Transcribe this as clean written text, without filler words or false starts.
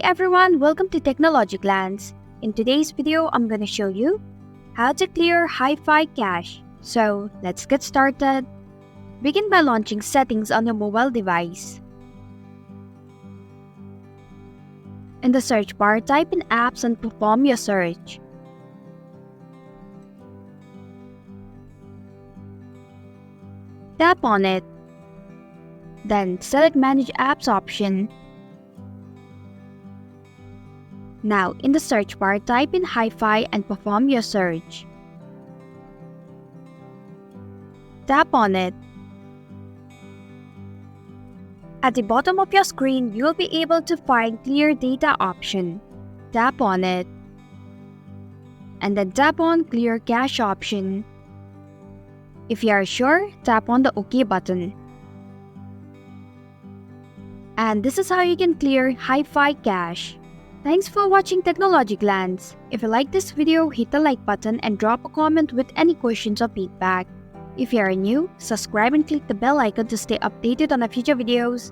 everyone, welcome to technologyglance. In today's video, I'm gonna show you how to clear hi5 cache. So let's get started. Begin by launching settings on your mobile device. In the search bar, type in apps and perform your search. Tap on it. Then select Manage Apps option. Now, in the search bar, type in hi5 and perform your search. Tap on it. At the bottom of your screen, you will be able to find Clear Data option. Tap on it. And then tap on Clear Cache option. If you are sure, tap on the OK button. And this is how you can clear hi5 cache. Thanks for watching technologyglance. If you like this video, hit the like button and drop a comment with any questions or feedback. If you are new, subscribe and click the bell icon to stay updated on our future videos.